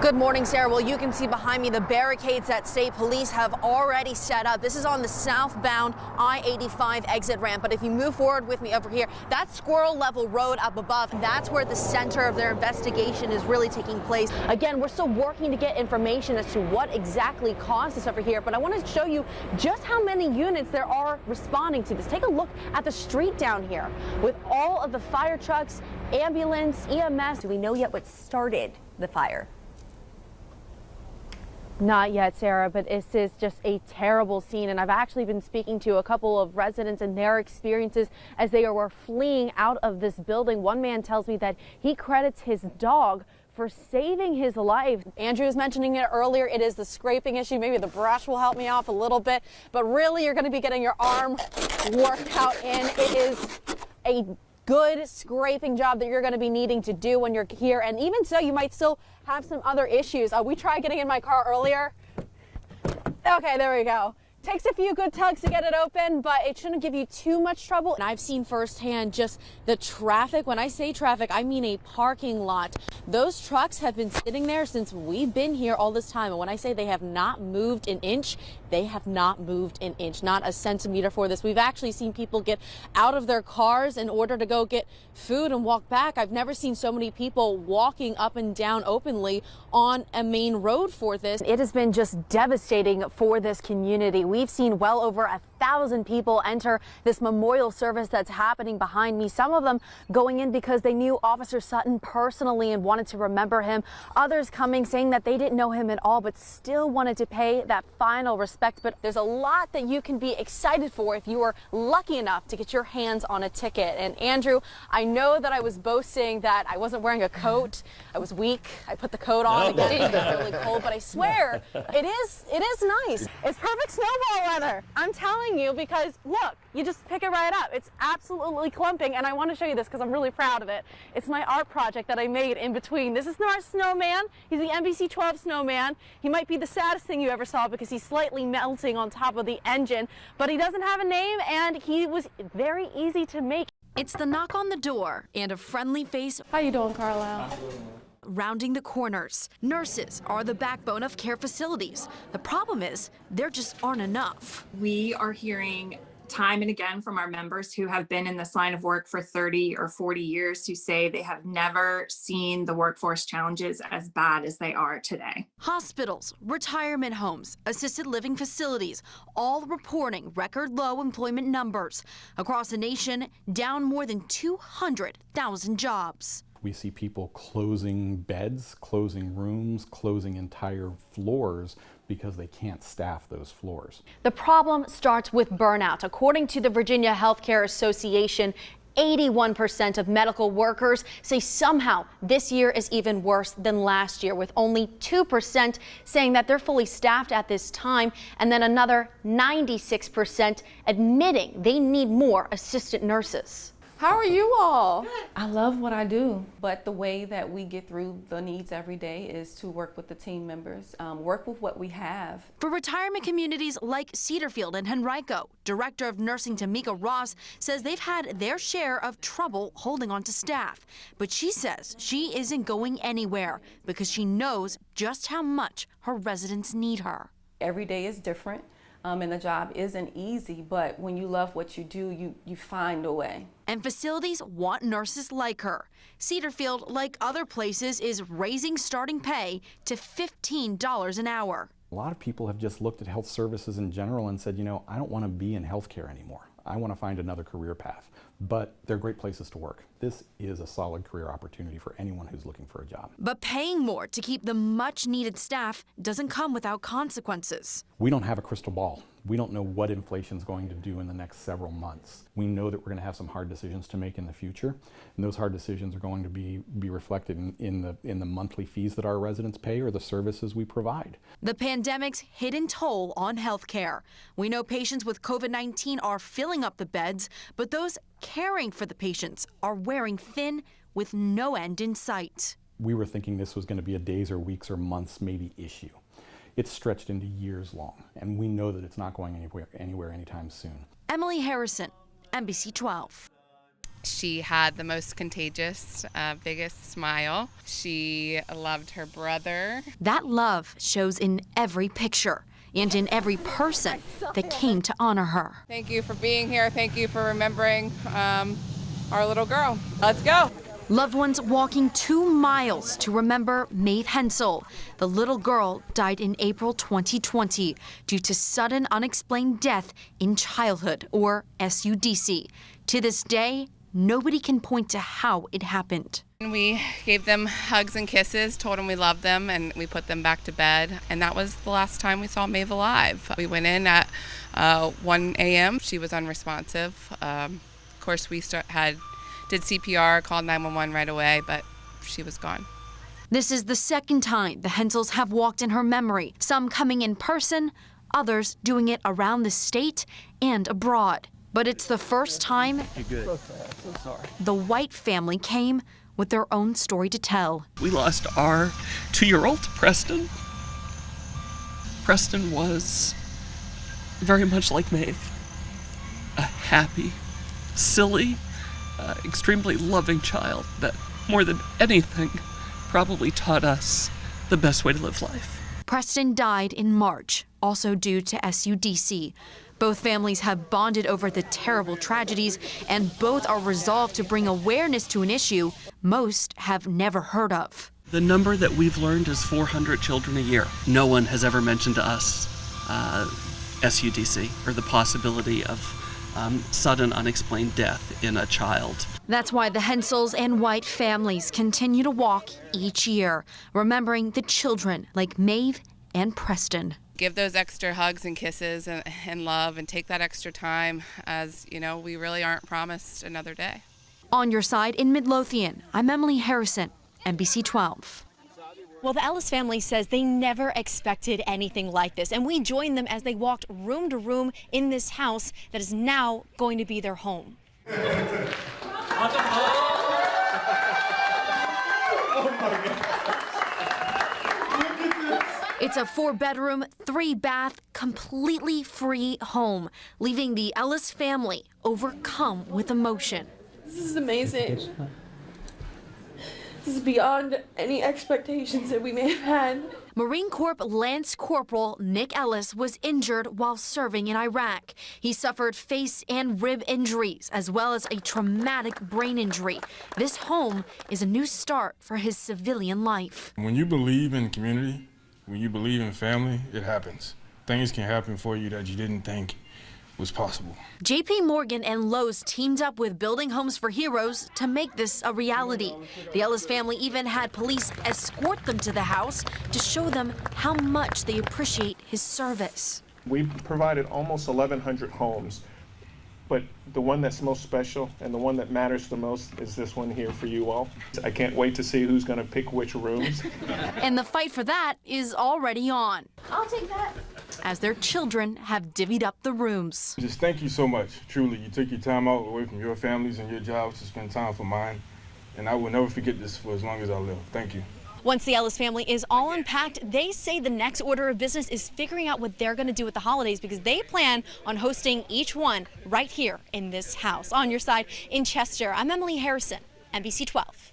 Good morning, Sarah. Well, you can see behind me the barricades that state police have already set up. This is on the southbound I-85 exit ramp. But if you move forward with me over here, that Squirrel Level Road up above, that's where the center of their investigation is really taking place. Again, we're still working to get information as to what exactly caused this over here. But I want to show you just how many units there are responding to this. Take a look at the street down here with all of the fire trucks, ambulance, EMS. Do we know yet what started the fire? Not yet, Sarah, but this is just a terrible scene, and I've actually been speaking to a couple of residents and their experiences as they were fleeing out of this building. One man tells me that he credits his dog for saving his life. Andrew was mentioning it earlier. It is the scraping issue. Maybe the brush will help me off a little bit, but really you're going to be getting your arm worked out in. It is a good scraping job that you're going to be needing to do when you're here, and even so, you might still have some other issues. We tried getting in my car earlier. Okay, there we go. Takes a few good tugs to get it open, but it shouldn't give you too much trouble. And I've seen firsthand just the traffic. When I say traffic, I mean a parking lot. Those trucks have been sitting there since we've been here all this time. And when I say they have not moved an inch, they have not moved an inch, not a centimeter for this. We've actually seen people get out of their cars in order to go get food and walk back. I've never seen so many people walking up and down openly on a main road for this. It has been just devastating for this community. We've seen well over 1,000 people enter this memorial service that's happening behind me. Some of them going in because they knew Officer Sutton personally and wanted to remember him. Others coming saying that they didn't know him at all, but still wanted to pay that final respect. But there's a lot that you can be excited for if you were lucky enough to get your hands on a ticket. And Andrew, I know that I was boasting that I wasn't wearing a coat. I was weak. I put the coat on. It did get really cold, but I swear it is nice. It's perfect snowball weather. I'm telling you, because look, you just pick it right up. It's absolutely clumping, and I want to show you this because I'm really proud of it. It's my art project that I made in between. This is our snowman. He's the NBC 12 snowman. He might be the saddest thing you ever saw because he's slightly melting on top of the engine, but he doesn't have a name, and he was very easy to make. It's the knock on the door and a friendly face. How you doing, Carlisle? Rounding the corners. Nurses are the backbone of care facilities. The problem is there just aren't enough. We are hearing time and again from our members who have been in this line of work for 30 or 40 years who say they have never seen the workforce challenges as bad as they are today. Hospitals, retirement homes, assisted living facilities, all reporting record low employment numbers. Across the nation, down more than 200,000 jobs. We see people closing beds, closing rooms, closing entire floors because they can't staff those floors. The problem starts with burnout. According to the Virginia Healthcare Association, 81% of medical workers say somehow this year is even worse than last year, with only 2% saying that they're fully staffed at this time, and then another 96% admitting they need more assistant nurses. How are you all? Good. I love what I do, but the way that we get through the needs every day is to work with the team members, work with what we have. For retirement communities like Cedarfield and Henrico, Director of Nursing Tamika Ross says they've had their share of trouble holding on to staff. But she says she isn't going anywhere because she knows just how much her residents need her. Every day is different. And the job isn't easy, but when you love what you do, you find a way. And facilities want nurses like her. Cedarfield, like other places, is raising starting pay to $15 an hour. A lot of people have just looked at health services in general and said, you know, I don't want to be in healthcare anymore. I want to find another career path. But they're great places to work. This is a solid career opportunity for anyone who's looking for a job. But paying more to keep the much needed staff doesn't come without consequences. We don't have a crystal ball. We don't know what inflation is going to do in the next several months. We know that we're going to have some hard decisions to make in the future, and those hard decisions are going to be reflected in the monthly fees that our residents pay or the services we provide. The pandemic's hidden toll on healthcare. We know patients with COVID-19 are filling up the beds, but those caring for the patients are wearing thin with no end in sight. We were thinking this was going to be a days or weeks or months maybe issue. It's stretched into years long, and we know that it's not going anywhere anytime soon. Emily Harrison, NBC 12. She had the most contagious, biggest smile. She loved her brother. That love shows in every picture and in every person that came to honor her. Thank you for being here. Thank you for remembering our little girl. Let's go. Loved ones walking 2 miles to remember Maeve Hensel. The little girl died in April 2020 due to sudden unexplained death in childhood, or SUDC. To this day, nobody can point to how it happened. We gave them hugs and kisses, told them we loved them, and we put them back to bed. And that was the last time we saw Maeve alive. We went in at 1 a.m. She was unresponsive. Of course, we did CPR, called 911 right away, but she was gone. This is the second time the Hensels have walked in her memory, some coming in person, others doing it around the state and abroad. But it's the first time the White family came with their own story to tell. We lost our 2-year-old to Preston. Preston was very much like Maeve. A happy, silly, extremely loving child that, more than anything, probably taught us the best way to live life. Preston died in March, also due to SUDC. Both families have bonded over the terrible tragedies, and both are resolved to bring awareness to an issue most have never heard of. The number that we've learned is 400 children a year. No one has ever mentioned to us SUDC or the possibility of sudden unexplained death in a child. That's why the Hensels and White families continue to walk each year, remembering the children like Maeve and Preston. Give those extra hugs and kisses and love, and take that extra time, as you know, we really aren't promised another day. On your side in Midlothian, I'm Emily Harrison, NBC 12. Well, the Ellis family says they never expected anything like this, and we joined them as they walked room to room in this house that is now going to be their home. It's a 4-bedroom, 3-bath, completely free home, leaving the Ellis family overcome with emotion. This is amazing. This is beyond any expectations that we may have had. Marine Corps Lance Corporal Nick Ellis was injured while serving in Iraq. He suffered face and rib injuries, as well as a traumatic brain injury. This home is a new start for his civilian life. When you believe in community, when you believe in family, it happens. Things can happen for you that you didn't think was possible. JP Morgan and Lowe's teamed up with Building Homes for Heroes to make this a reality. The Ellis family even had police escort them to the house to show them how much they appreciate his service. We provided almost 1,100 homes, but the one that's most special and the one that matters the most is this one here for you all. I can't wait to see who's going to pick which rooms. And the fight for that is already on. I'll take that. As their children have divvied up the rooms. Just thank you so much. Truly, you took your time out away from your families and your jobs to spend time for mine. And I will never forget this for as long as I live. Thank you. Once the Ellis family is all unpacked, they say the next order of business is figuring out what they're going to do with the holidays, because they plan on hosting each one right here in this house. On your side in Chester, I'm Emily Harrison, NBC 12.